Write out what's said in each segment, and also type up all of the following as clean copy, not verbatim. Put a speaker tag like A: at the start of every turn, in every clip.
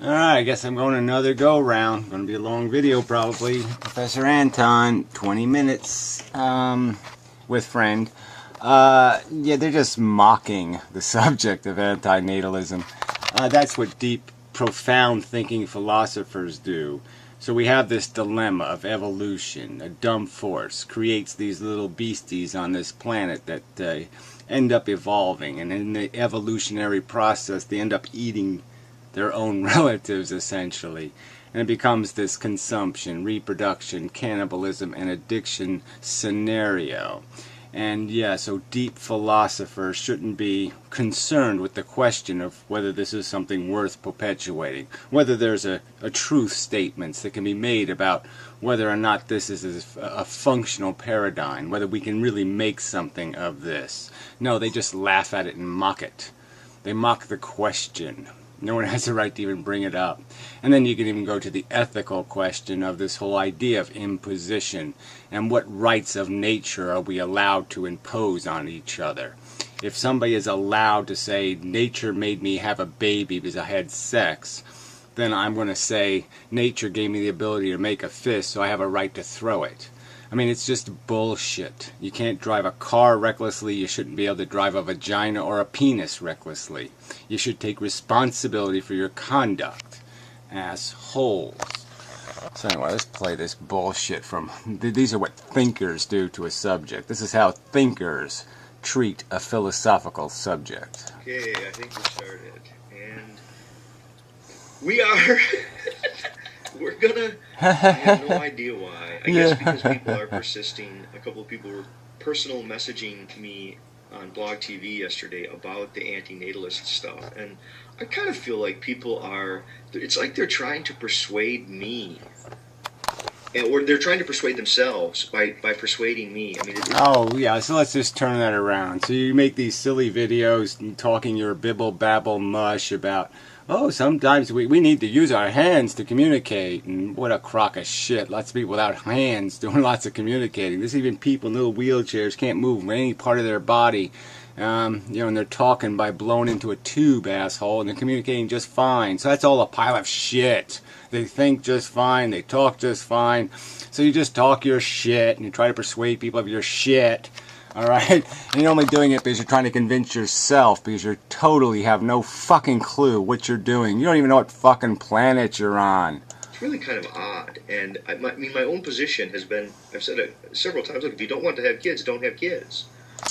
A: Alright, I guess I'm going another go round. Going to be a long video probably. Professor Anton, 20 minutes with friend. Yeah, they're just mocking the subject of antinatalism. That's what deep, profound thinking philosophers do. So we have this dilemma of evolution. A dumb force creates these little beasties on this planet that end up evolving. And in the evolutionary process, they end up eating their own relatives, essentially. And it becomes this consumption, reproduction, cannibalism, and addiction scenario. And yeah, so deep philosophers shouldn't be concerned with the question of whether this is something worth perpetuating, whether there's a truth statements that can be made about whether or not this is a functional paradigm, whether we can really make something of this. No, they just laugh at it and mock it. They mock the question. No one has the right to even bring it up. And then you can even go to the ethical question of this whole idea of imposition and what rights of nature are we allowed to impose on each other. If somebody is allowed to say, nature made me have a baby because I had sex, then I'm going to say, nature gave me the ability to make a fist, so I have a right to throw it. I mean, it's just bullshit. You can't drive a car recklessly. You shouldn't be able to drive a vagina or a penis recklessly. You should take responsibility for your conduct. Assholes. So anyway, let's play this bullshit from... These are what thinkers do to a subject. This is how thinkers treat a philosophical subject.
B: Okay, I think we started. And we are... We're gonna... I have no idea why. I guess because people are persisting. A couple of people were personal messaging me on Blog TV yesterday about the antinatalist stuff. And I kind of feel like people are... It's like they're trying to persuade me. Or they're trying to persuade themselves by persuading me. I mean,
A: oh, yeah, so let's just turn that around. So you make these silly videos talking your bibble-babble mush about... Oh, sometimes we need to use our hands to communicate, and what a crock of shit. Lots of people without hands doing lots of communicating. There's even people in little wheelchairs can't move any part of their body, and they're talking by blowing into a tube, asshole, and they're communicating just fine. So that's all a pile of shit. They think just fine, they talk just fine, so you just talk your shit, and you try to persuade people of your shit. Alright? And you're only doing it because you're trying to convince yourself, because you totally have no fucking clue what you're doing. You don't even know what fucking planet you're on.
B: It's really kind of odd. And I mean, my own position has been, I've said it several times, look, if you don't want to have kids, don't have kids.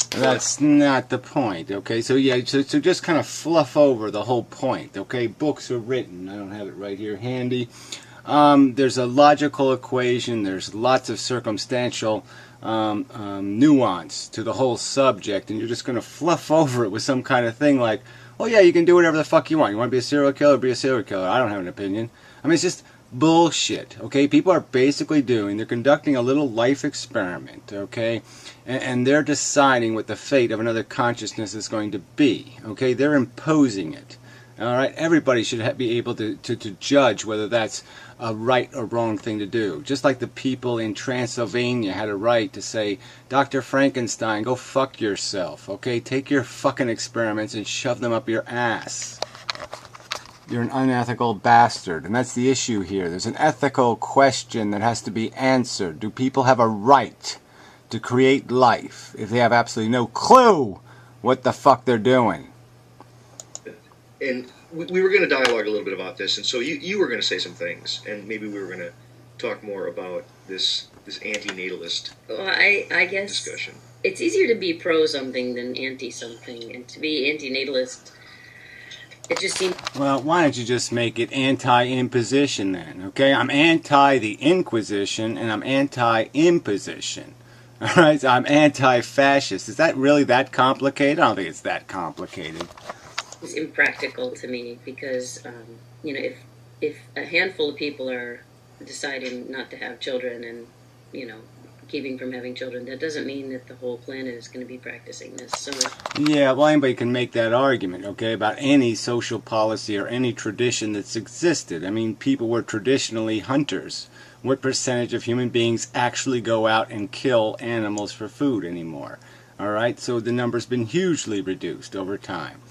A: That's not the point, okay? So yeah, so just kind of fluff over the whole point, okay? Books are written. I don't have it right here handy. There's a logical equation. There's lots of circumstantial nuance to the whole subject, and you're just going to fluff over it with some kind of thing like, oh yeah, you can do whatever the fuck you want. You want to be a serial killer? Be a serial killer. I don't have an opinion. I mean, it's just bullshit, okay? People are basically they're conducting a little life experiment, okay? And they're deciding what the fate of another consciousness is going to be, okay? They're imposing it. All right, everybody should be able to judge whether that's a right or wrong thing to do. Just like the people in Transylvania had a right to say, Dr. Frankenstein, go fuck yourself, okay? Take your fucking experiments and shove them up your ass. You're an unethical bastard, and that's the issue here. There's an ethical question that has to be answered. Do people have a right to create life if they have absolutely no clue what the fuck they're doing?
B: And we were going to dialogue a little bit about this, and so you were going to say some things, and maybe we were going to talk more about this antinatalist
C: I guess
B: discussion.
C: It's easier to be pro something than anti something, and to be antinatalist, it just seems...
A: Well, why don't you just make it anti-imposition then, okay? I'm anti the Inquisition, and I'm anti-imposition. All right, so I'm anti-fascist. Is that really that complicated? I don't think it's that complicated.
C: It's impractical to me because, if a handful of people are deciding not to have children and, keeping from having children, that doesn't mean that the whole planet is going to be practicing this. So
A: yeah, well, anybody can make that argument, okay, about any social policy or any tradition that's existed. I mean, people were traditionally hunters. What percentage of human beings actually go out and kill animals for food anymore? All right, so the number's been hugely reduced over time.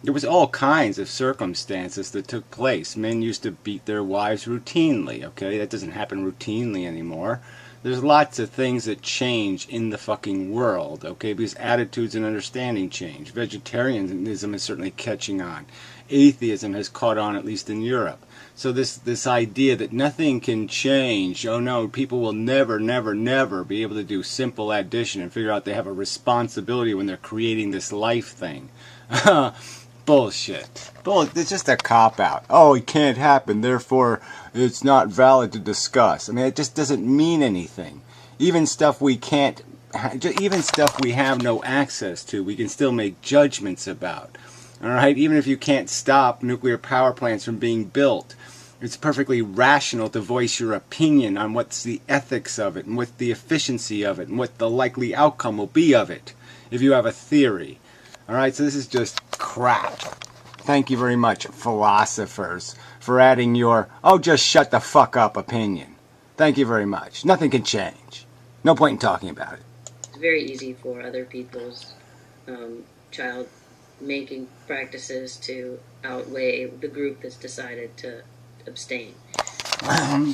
A: There was all kinds of circumstances that took place. Men used to beat their wives routinely, okay? That doesn't happen routinely anymore. There's lots of things that change in the fucking world, okay? Because attitudes and understanding change. Vegetarianism is certainly catching on. Atheism has caught on, at least in Europe. So this idea that nothing can change, oh no, people will never, never, never be able to do simple addition and figure out they have a responsibility when they're creating this life thing. Bullshit. It's just a cop-out. Oh, it can't happen, therefore it's not valid to discuss. I mean, it just doesn't mean anything. Even stuff we can't, even stuff we have no access to, we can still make judgments about. Alright, even if you can't stop nuclear power plants from being built, it's perfectly rational to voice your opinion on what's the ethics of it, and what the efficiency of it, and what the likely outcome will be of it, if you have a theory. Alright, so this is just crap. Thank you very much, philosophers, for adding your, oh, just shut the fuck up opinion. Thank you very much. Nothing can change. No point in talking about it.
C: It's very easy for other people's child making practices to outweigh the group that's decided to abstain.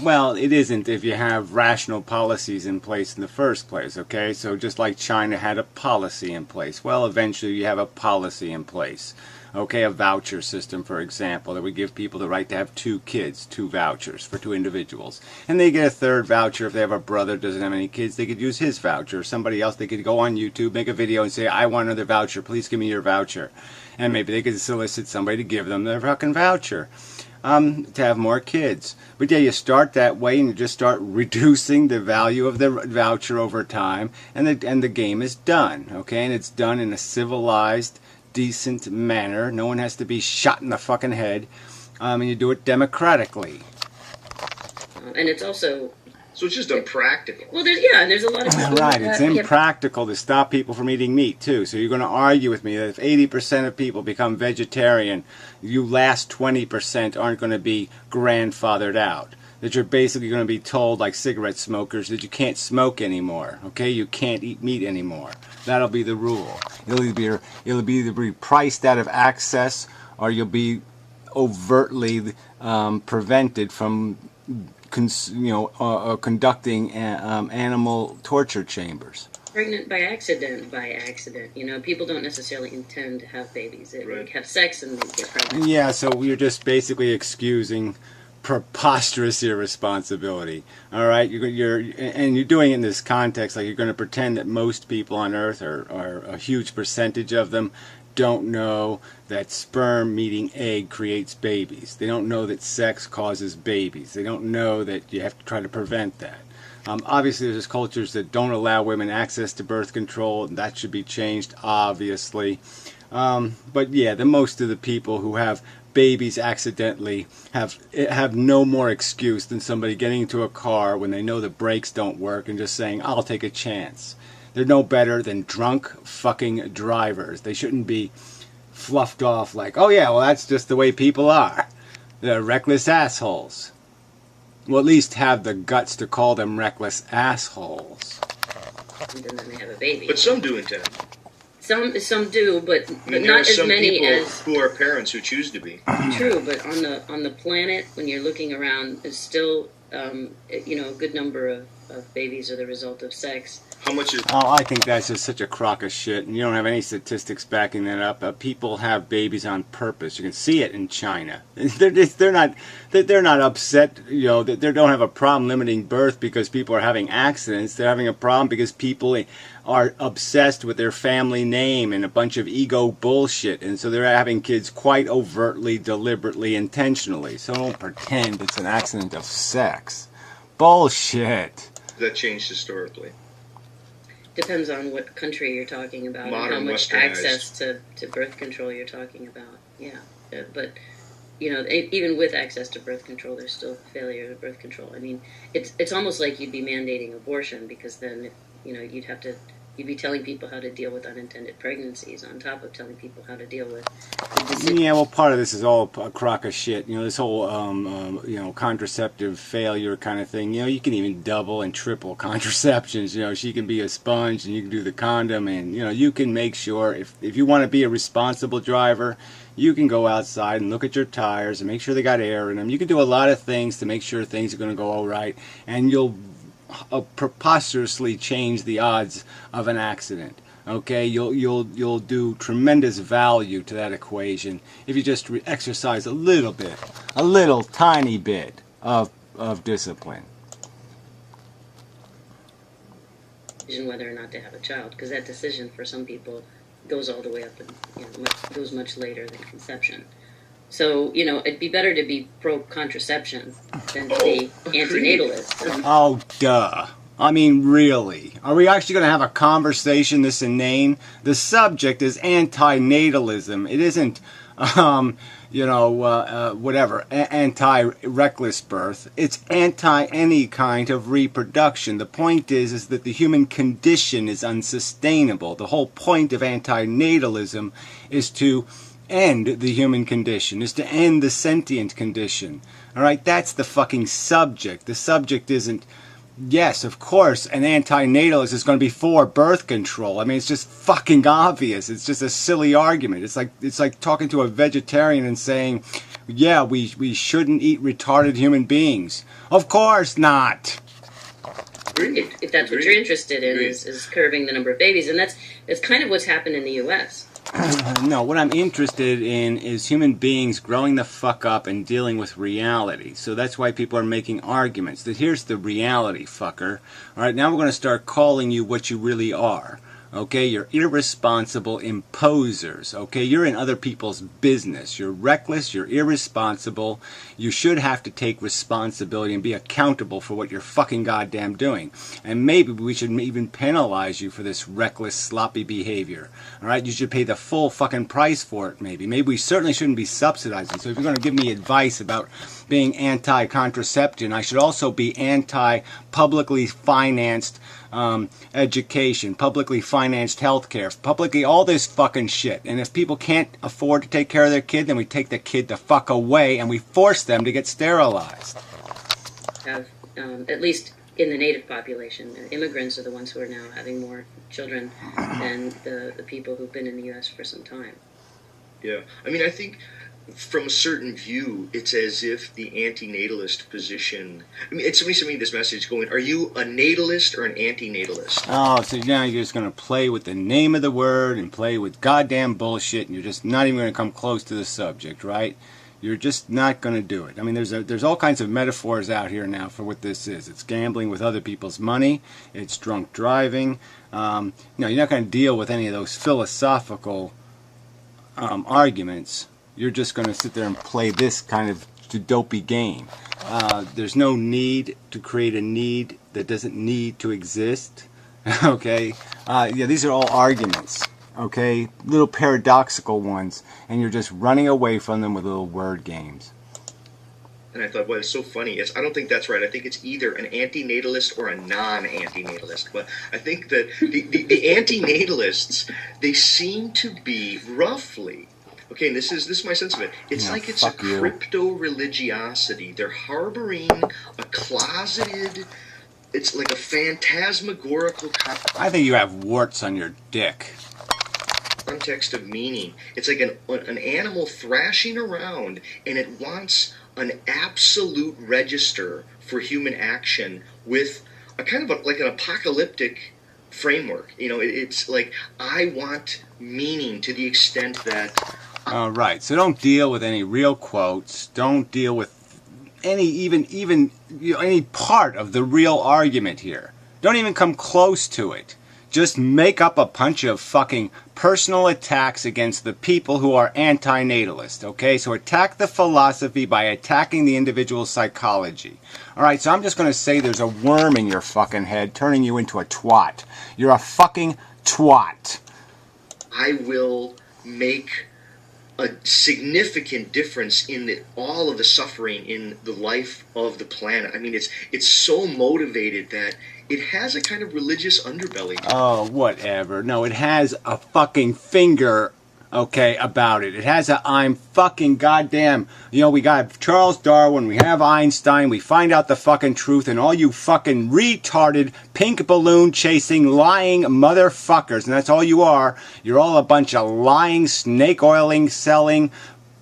A: Well, it isn't if you have rational policies in place in the first place, okay? So just like China had a policy in place, well, eventually you have a policy in place. Okay, a voucher system, for example, that would give people the right to have 2 kids, 2 vouchers for 2 individuals. And they get a 3rd voucher if they have a brother who doesn't have any kids. They could use his voucher. Somebody else, they could go on YouTube, make a video and say, I want another voucher. Please give me your voucher. And maybe they could solicit somebody to give them their fucking voucher. To have more kids. But yeah, you start that way and you just start reducing the value of the voucher over time, and the game is done, okay? And it's done in a civilized, decent manner. No one has to be shot in the fucking head, and you do it democratically.
C: And it's also...
B: So it's just impractical.
C: Well, there's a lot of people...
A: Right, it's impractical to stop people from eating meat, too. So you're going to argue with me that if 80% of people become vegetarian, you last 20% aren't going to be grandfathered out. That you're basically going to be told, like cigarette smokers, that you can't smoke anymore, okay? You can't eat meat anymore. That'll be the rule. It'll either be priced out of access, or you'll be overtly prevented from conducting animal torture chambers.
C: Pregnant by accident. You know, people don't necessarily intend to have babies. They have sex and they get pregnant.
A: Yeah, so you're just basically excusing preposterous irresponsibility. All right, you're doing it in this context, like you're going to pretend that most people on Earth, or a huge percentage of them, don't know that sperm meeting egg creates babies. They don't know that sex causes babies. They don't know that you have to try to prevent that. Obviously, there's cultures that don't allow women access to birth control, and that should be changed, obviously. But yeah, most of the people who have babies accidentally have no more excuse than somebody getting into a car when they know the brakes don't work and just saying, I'll take a chance. They're no better than drunk fucking drivers. They shouldn't be fluffed off like, oh yeah, well that's just the way people are. They're reckless assholes. Well, at least have the guts to call them reckless assholes.
C: And then they have a baby.
B: But some do intend.
C: Some do, but
B: there
C: not
B: are
C: as
B: some
C: many
B: people
C: as...
B: who are parents who choose to be.
C: True, but on the planet, when you're looking around, there's still a good number of babies are the result of sex.
B: How much is...
A: Oh, I think that's just such a crock of shit, and you don't have any statistics backing that up. People have babies on purpose. You can see it in China. They're not upset. You know, they don't have a problem limiting birth because people are having accidents. They're having a problem because people are obsessed with their family name and a bunch of ego bullshit, and so they're having kids quite overtly, deliberately, intentionally. So don't pretend it's an accident of sex. Bullshit.
B: That changed historically.
C: Depends on what country you're talking about
B: Modern,
C: and how much
B: westernized.
C: access to birth control you're talking about. Yeah, but even with access to birth control, there's still failure of birth control. I mean, it's almost like you'd be mandating abortion, because then you'd have to You'd be telling people how to deal with unintended pregnancies on top of telling people how to deal with
A: Yeah, well, part of this is all a crock of shit. This whole, contraceptive failure kind of thing. You can even double and triple contraceptions. She can be a sponge and you can do the condom, and, you can make sure if you want to be a responsible driver, you can go outside and look at your tires and make sure they got air in them. You can do a lot of things to make sure things are going to go all right, and you'll preposterously change the odds of an accident. Okay, you'll do tremendous value to that equation if you just exercise a little tiny bit of discipline.
C: whether or not to have a child, because that decision for some people goes all the way up and goes much later than conception. So, it'd be better to be pro-contraception than to be antinatalist.
A: Oh, duh. I mean, really? Are we actually going to have a conversation this inane? The subject is antinatalism. It isn't, anti-reckless birth. It's anti any kind of reproduction. The point is that the human condition is unsustainable. The whole point of antinatalism is to end the human condition, is to end the sentient condition. All right, that's the fucking subject. The subject isn't, yes, of course, an antinatalist is going to be for birth control. I mean, it's just fucking obvious. It's just a silly argument. It's like talking to a vegetarian and saying, yeah, we shouldn't eat retarded human beings. Of course not.
C: If that's what you're interested in, is curbing the number of babies, and that's kind of what's happened in the U.S.
A: No, what I'm interested in is human beings growing the fuck up and dealing with reality. So that's why people are making arguments. That here's the reality, fucker. Alright, now we're going to start calling you what you really are. Okay, you're irresponsible imposers. Okay, you're in other people's business. You're reckless, you're irresponsible. You should have to take responsibility and be accountable for what you're fucking goddamn doing. And maybe we should even penalize you for this reckless, sloppy behavior. Alright, you should pay the full fucking price for it, maybe. Maybe we certainly shouldn't be subsidizing. So if you're going to give me advice about being anti-contraception, I should also be anti-publicly financed education, publicly financed healthcare, publicly all this fucking shit. And if people can't afford to take care of their kid, then we take the kid the fuck away and we force them to get sterilized.
C: At least in the native population, immigrants are the ones who are now having more children than the people who've been in the U.S. for some time.
B: Yeah, I mean, I think from a certain view, it's as if the antinatalist position... I mean, somebody sent me this message going, are you a natalist or an antinatalist?
A: Oh, so now you're just going to play with the name of the word and play with goddamn bullshit, and you're just not even going to come close to the subject, right? You're just not going to do it. I mean, there's all kinds of metaphors out here now for what this is. It's gambling with other people's money. It's drunk driving. You're not going to deal with any of those philosophical arguments. You're just going to sit there and play this kind of dopey game. There's no need to create a need that doesn't need to exist. Okay? These are all arguments. Okay? Little paradoxical ones. And you're just running away from them with little word games.
B: And I thought, well, it's so funny. I don't think that's right. I think it's either an antinatalist or a non-antinatalist. But I think that the antinatalists, they seem to be roughly... Okay, and this is my sense of it. It's like it's a crypto-religiosity. They're harboring a closeted... It's like a phantasmagorical...
A: I think you have warts on your dick.
B: Context of meaning. It's like an animal thrashing around, and it wants an absolute register for human action with a kind of like an apocalyptic framework. It's like, I want meaning to the extent that...
A: Right. So don't deal with any real quotes. Don't deal with any any part of the real argument here. Don't even come close to it. Just make up a bunch of fucking personal attacks against the people who are antinatalist. Okay? So attack the philosophy by attacking the individual psychology. Alright, so I'm just going to say there's a worm in your fucking head turning you into a twat. You're a fucking twat.
B: I will make a significant difference in all of the suffering in the life of the planet. I mean, it's so motivated that it has a kind of religious underbelly.
A: Oh, whatever. No, it has a fucking finger, okay, about it. It has a I'm fucking goddamn. You know, we got Charles Darwin, we have Einstein, we find out the fucking truth, and all you fucking retarded, pink balloon chasing, lying motherfuckers, and that's all you are. You're all a bunch of lying, snake oiling, selling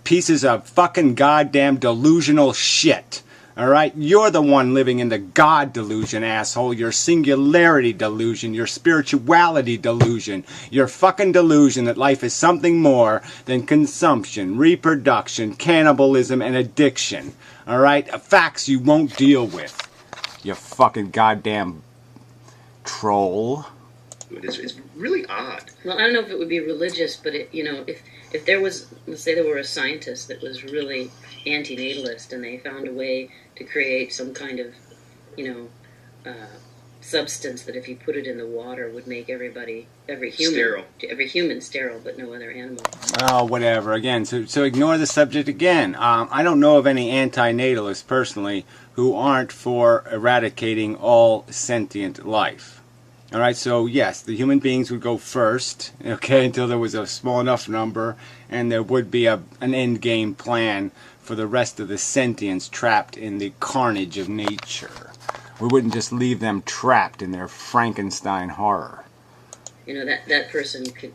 A: pieces of fucking goddamn delusional shit. Alright? You're the one living in the God delusion, asshole. Your singularity delusion. Your spirituality delusion. Your fucking delusion that life is something more than consumption, reproduction, cannibalism, and addiction. Alright? Facts you won't deal with. You fucking goddamn troll.
B: It's really odd.
C: Well, I don't know if it would be religious, but if there was, let's say there were a scientist that was really antinatalist, and they found a way to create some kind of, substance that if you put it in the water would make every human sterile, but no other animal.
A: Oh, whatever. Again, so ignore the subject again. I don't know of any antinatalists personally who aren't for eradicating all sentient life. All right, so yes, the human beings would go first, okay, until there was a small enough number, and there would be an end game plan for the rest of the sentients trapped in the carnage of nature. We wouldn't just leave them trapped in their Frankenstein horror.
C: That person could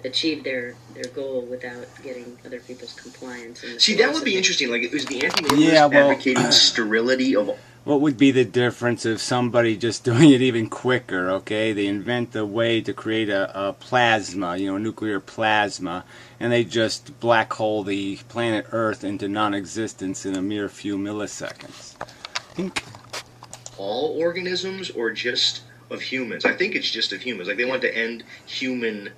C: achieve their goal without getting other people's compliance.
B: See, that would be interesting. Like, is the anti-natalist advocating sterility of...
A: What would be the difference of somebody just doing it even quicker, okay? They invent a way to create a plasma, nuclear plasma, and they just black hole the planet Earth into non-existence in a mere few milliseconds.
B: All organisms or just of humans? I think it's just of humans. Like, they want to end human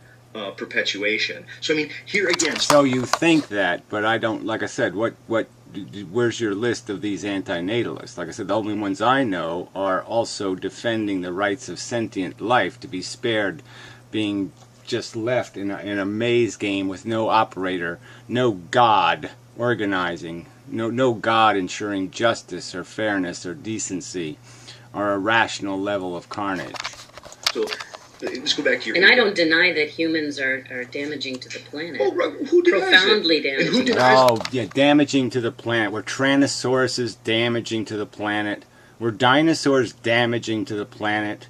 B: perpetuation. So, I mean, here again...
A: So you think that, but I don't, like I said, where's your list of these antinatalists? Like I said, the only ones I know are also defending the rights of sentient life to be spared being just left in a maze game with no operator, no God organizing, no God ensuring justice or fairness or decency or a rational level of carnage.
B: So let's go back to your...
C: And I don't deny that humans are damaging to the planet.
B: Oh, right. Who denies
C: profoundly
B: it?
C: damaging.
B: And who denies
A: Oh, yeah, damaging to the planet. Were Tyrannosauruses damaging to the planet? Were dinosaurs damaging to the planet?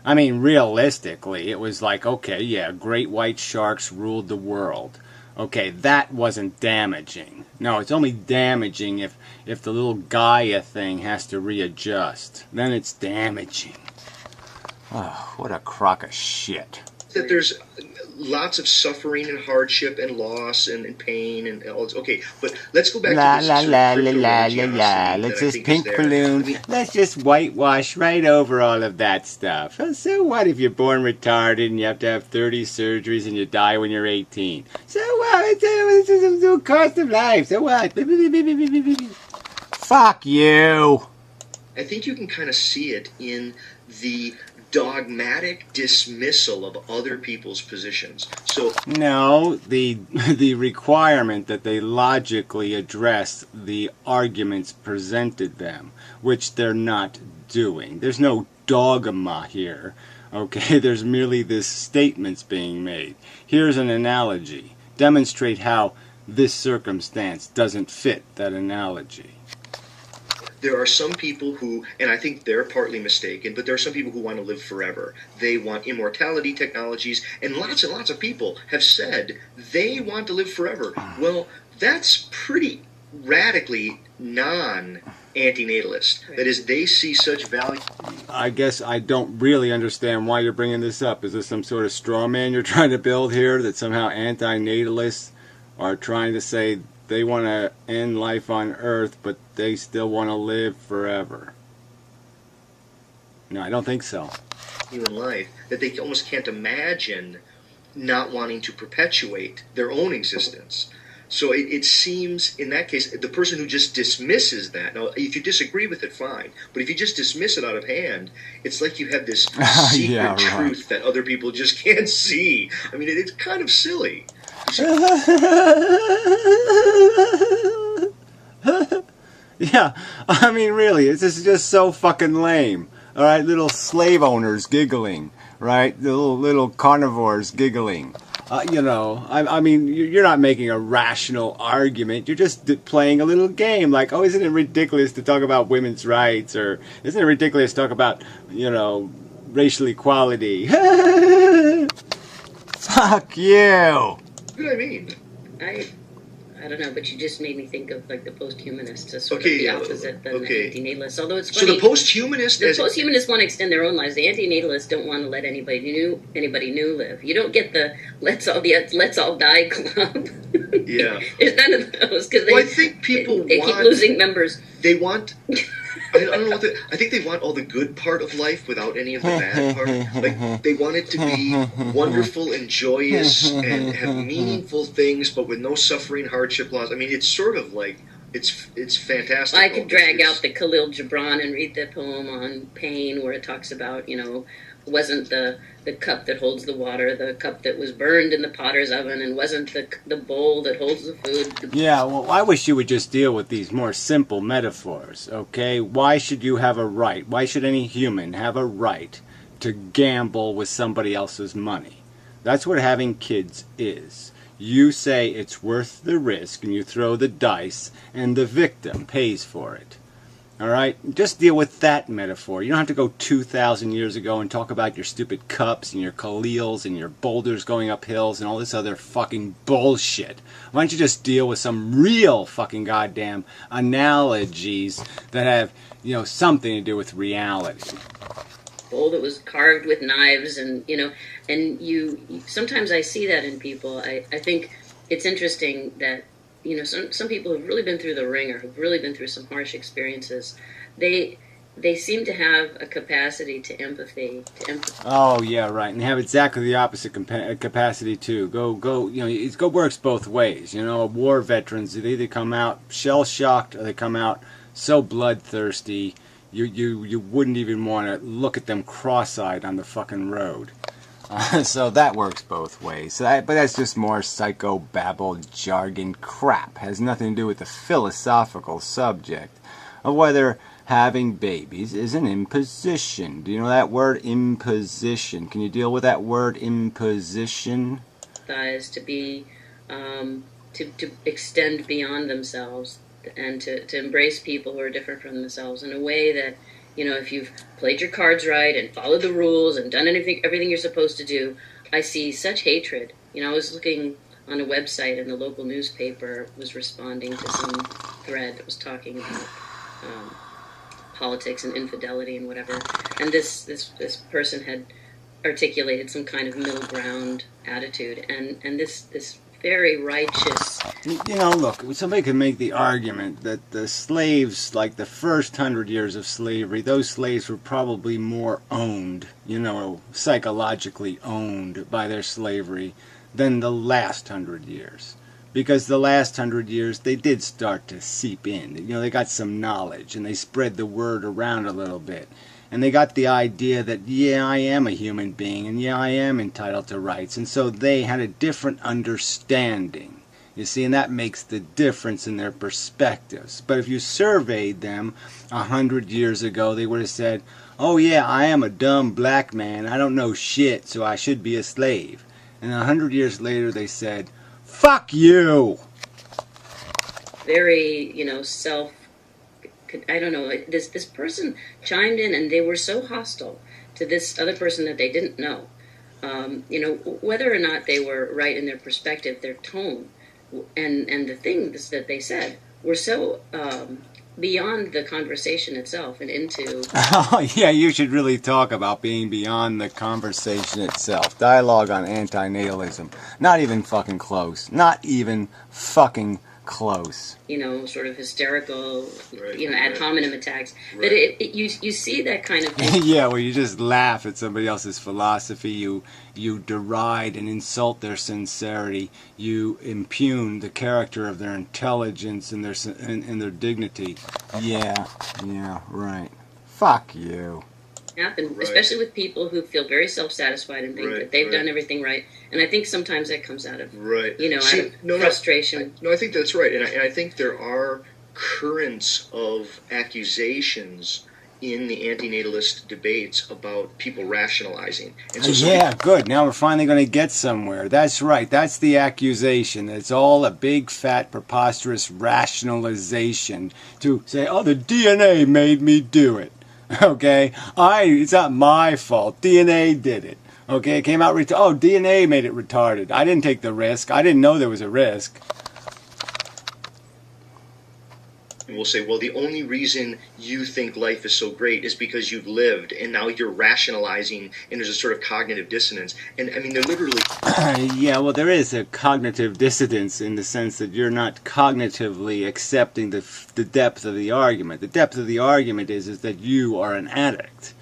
A: I mean, realistically, it was like, okay, yeah, great white sharks ruled the world. Okay, that wasn't damaging. No, it's only damaging if the little Gaia thing has to readjust. Then it's damaging. Oh, what a crock of shit.
B: that there's lots of suffering and hardship and loss and pain and all this. Okay, but let's go back
A: La
B: to this
A: la
B: sort of
A: la la
B: crypto
A: la la
B: religiosity
A: la.
B: that
A: Let's
B: I
A: just
B: think is
A: pink
B: there.
A: balloon.
B: I mean,
A: Let's just whitewash right over all of that stuff. So what if you're born retarded and you have to have 30 surgeries and you die when you're 18? So what? It's the cost of life. So what? Fuck you.
B: I think you can kind of see it in the dogmatic dismissal of other people's positions. So
A: No, the requirement that they logically address the arguments presented them, which they're not doing. There's no dogma here, okay? There's merely this statements being made. Here's an analogy. Demonstrate how this circumstance doesn't fit that analogy.
B: there are some people who, and I think they're partly mistaken, but there are some people who want to live forever. They want immortality technologies, and lots of people have said they want to live forever. Well, that's pretty radically non-antinatalist. That is, they see such value.
A: I guess I don't really understand why you're bringing this up. Is this some sort of straw man you're trying to build here, that somehow anti-natalists are trying to say they want to end life on Earth, but they still want to live forever? No, I don't think so.
B: Human life, that they almost can't imagine not wanting to perpetuate their own existence. So it seems, in that case, the person who just dismisses that, now, if you disagree with it, fine, but if you just dismiss it out of hand, it's like you have this secret
A: Yeah, right.
B: truth that other people just can't see. I mean, it's kind of silly.
A: Yeah, I mean, really, this is just so fucking lame. All right, little slave owners giggling, right? The little carnivores giggling. You know, I mean, you're not making a rational argument. You're just playing a little game. Like, oh, isn't it ridiculous to talk about women's rights? Or isn't it ridiculous to talk about, you know, racial equality? Fuck you.
B: What do I mean?
C: I don't know, but you just made me think of like the post-humanists as sort
B: Okay,
C: of the
B: yeah,
C: opposite than
B: okay.
C: the antinatalists. Although it's
B: So
C: funny,
B: the post-humanist,
C: the post-humanists want to extend their own lives. The antinatalists don't want to let anybody new live. You don't get the let's all die club.
B: Yeah.
C: There's none of those because
B: Well, I think people
C: they keep losing members.
B: They want. I don't know what I think they want all the good part of life without any of the bad part. Like they want it to be wonderful and joyous and have meaningful things, but with no suffering, hardship, loss. I mean, it's sort of like it's fantastic.
C: I could drag out the Khalil Gibran and read the poem on pain, where it talks about, you know, wasn't the cup that holds the water the cup that was burned in the potter's oven, and wasn't the bowl that holds the food.
A: Yeah, well, I wish you would just deal with these more simple metaphors, okay? Why should you have a right? Why should any human have a right to gamble with somebody else's money? That's what having kids is. You say it's worth the risk, and you throw the dice, and the victim pays for it. All right? Just deal with that metaphor. You don't have to go 2,000 years ago and talk about your stupid cups and your Khalils and your boulders going up hills and all this other fucking bullshit. Why don't you just deal with some real fucking goddamn analogies that have, you know, something to do with reality?
C: Bowl that was carved with knives, and you know, and you sometimes I see that in people. I think it's interesting that, you know, some people who've really been through the ringer, who've really been through some harsh experiences, they seem to have a capacity to empathy.
A: Oh yeah, right. And they have exactly the opposite capacity too. You know, it works both ways. You know, war veterans, they either come out shell shocked or they come out so bloodthirsty you wouldn't even want to look at them cross-eyed on the fucking road. So that works both ways. But that's just more psychobabble jargon crap. Has nothing to do with the philosophical subject of whether having babies is an imposition. Do you know that word, imposition? Can you deal with that word, imposition?
C: Is to be to extend beyond themselves and to embrace people who are different from themselves in a way that, you know, if you've played your cards right and followed the rules and done everything you're supposed to do, I see such hatred. You know, I was looking on a website and the local newspaper was responding to some thread that was talking about politics and infidelity and whatever. And this person had articulated some kind of middle ground attitude, and this very righteous.
A: You know, look, somebody could make the argument that the slaves, like the first 100 years of slavery, those slaves were probably more owned, you know, psychologically owned by their slavery than the last 100 years. Because the last 100 years, they did start to seep in. You know, they got some knowledge, and they spread the word around a little bit. And they got the idea that, yeah, I am a human being, and yeah, I am entitled to rights. And so they had a different understanding. You see, and that makes the difference in their perspectives. But if you surveyed them 100 years ago, they would have said, oh yeah, I am a dumb black man. I don't know shit, so I should be a slave. And 100 years later, they said, fuck you!
C: Very, you know, I don't know, this person chimed in and they were so hostile to this other person that they didn't know. You know, whether or not they were right in their perspective, their tone, and the things that they said were so beyond the conversation itself and into...
A: Oh, yeah, you should really talk about being beyond the conversation itself. Dialogue on antinatalism. Not even fucking close. Not even fucking close.
C: You know, sort of hysterical,
B: right,
C: you know, ad hominem attacks.
B: Right.
C: That you see that kind of thing.
A: Yeah, well, you just laugh at somebody else's philosophy. You deride and insult their sincerity. You impugn the character of their intelligence and their dignity. Yeah, right. Fuck you.
C: happen,
B: Right.
C: especially with people who feel very self-satisfied and think
B: Right,
C: that they've
B: right.
C: done everything right. And I think sometimes that comes out of,
B: Right.
C: you know,
B: See,
C: out of frustration.
B: No, I think that's right, and I think there are currents of accusations in the antinatalist debates about people rationalizing. And so
A: Yeah, good. Now we're finally going to get somewhere. That's right. That's the accusation. It's all a big, fat, preposterous rationalization to say, oh, the DNA made me do it. Okay? It's not my fault. DNA did it. Okay? It came out, oh, DNA made it retarded. I didn't take the risk. I didn't know there was a risk.
B: And we'll say, well, the only reason you think life is so great is because you've lived, and now you're rationalizing, and there's a sort of cognitive dissonance. And I mean, they're literally...
A: Yeah, well, there is a cognitive dissonance in the sense that you're not cognitively accepting the depth of the argument. The depth of the argument is that you are an addict.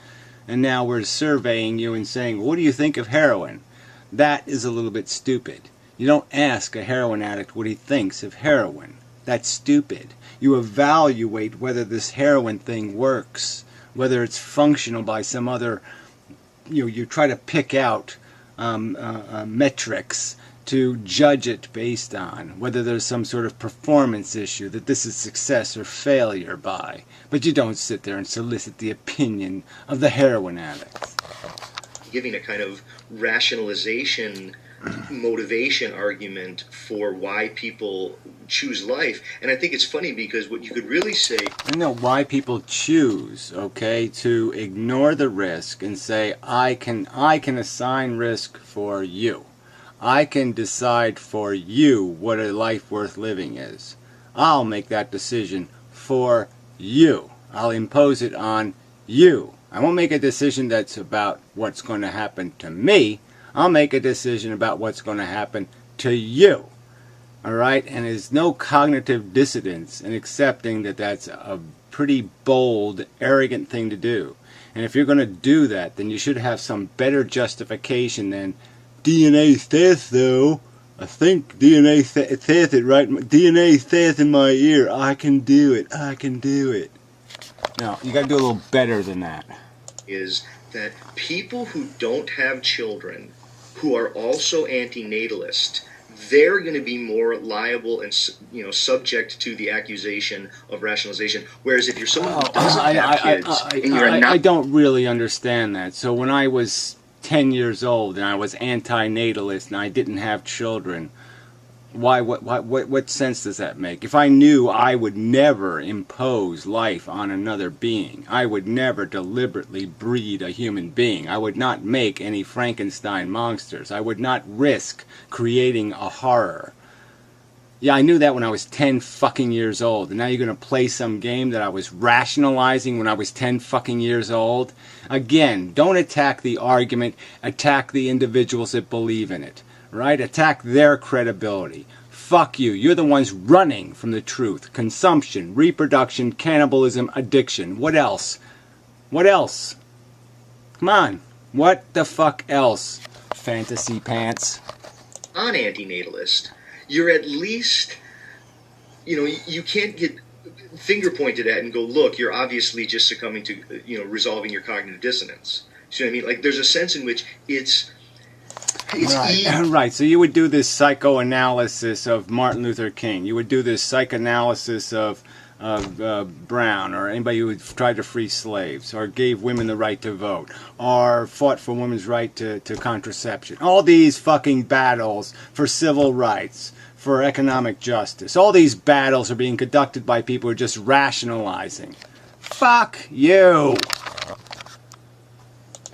A: And now we're surveying you and saying, what do you think of heroin? That is a little bit stupid. You don't ask a heroin addict what he thinks of heroin. That's stupid. You evaluate whether this heroin thing works, whether it's functional by some other, you try to pick out metrics to judge it based on, whether there's some sort of performance issue, that this is success or failure by. But you don't sit there and solicit the opinion of the heroin addict.
B: giving a kind of rationalization motivation argument for why people choose life. And I think it's funny because what you could really say...
A: I know why people choose, okay, to ignore the risk and say, I can assign risk for you. I can decide for you what a life worth living is. I'll make that decision for you. I'll impose it on you. I won't make a decision that's about what's going to happen to me. I'll make a decision about what's going to happen to you. Alright? And there's no cognitive dissonance in accepting that that's a pretty bold, arrogant thing to do. And if you're going to do that, then you should have some better justification than DNA says so. I think DNA says it, right? DNA says in my ear, I can do it, I can do it. No, you got to do a little better than that.
B: Is that people who don't have children, who are also antinatalist, they're going to be more liable and subject to the accusation of rationalization. Whereas if you're someone who doesn't have kids and you're not...
A: I don't really understand that. So when I was 10 years old and I was antinatalist and I didn't have children, what sense does that make? If I knew I would never impose life on another being, I would never deliberately breed a human being, I would not make any Frankenstein monsters, I would not risk creating a horror. Yeah, I knew that when I was 10 fucking years old, and now you're going to play some game that I was rationalizing when I was 10 fucking years old? Again, don't attack the argument, attack the individuals that believe in it. Right? Attack their credibility. Fuck you. You're the ones running from the truth. Consumption, reproduction, cannibalism, addiction. What else? What else? Come on. What the fuck else? Fantasy pants.
B: On antinatalist, you're at least, you can't get finger pointed at and go, look, you're obviously just succumbing to, resolving your cognitive dissonance. See what I mean? Like, there's a sense in which it's
A: right. So you would do this psychoanalysis of Martin Luther King. You would do this psychoanalysis of Brown, or anybody who tried to free slaves, or gave women the right to vote, or fought for women's right to contraception. All these fucking battles for civil rights, for economic justice. All these battles are being conducted by people who are just rationalizing. Fuck you.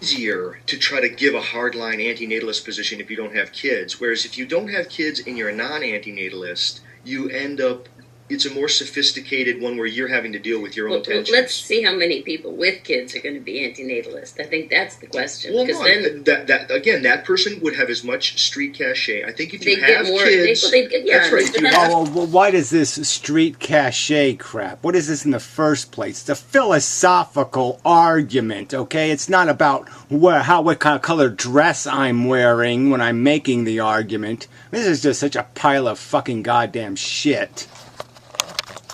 B: Easier to try to give a hardline antinatalist position if you don't have kids. Whereas if you don't have kids and you're a non-antinatalist, you end up, it's a more sophisticated one where you're having to deal with your own tensions.
C: Let's see how many people with kids are going to be antinatalist. I think that's the question.
B: Well,
C: no,
B: then, that person would have as much street cachet. I think if you have kids, that's right.
A: Well, why does this street cachet crap? What is this in the first place? It's a philosophical argument, okay? It's not about what kind of color dress I'm wearing when I'm making the argument. This is just such a pile of fucking goddamn shit.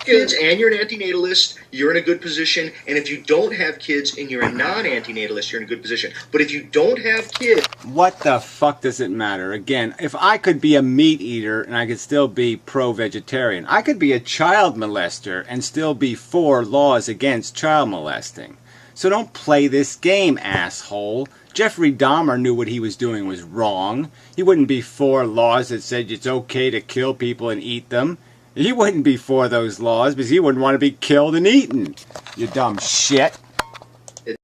B: kids and you're an antinatalist, you're in a good position. And if you don't have kids and you're a non-antinatalist, you're in a good position. But if you don't have kids...
A: What the fuck does it matter? Again, if I could be a meat eater and I could still be pro-vegetarian, I could be a child molester and still be for laws against child molesting. So don't play this game, asshole. Jeffrey Dahmer knew what he was doing was wrong. He wouldn't be for laws that said it's okay to kill people and eat them. He wouldn't be for those laws because he wouldn't want to be killed and eaten. You dumb shit.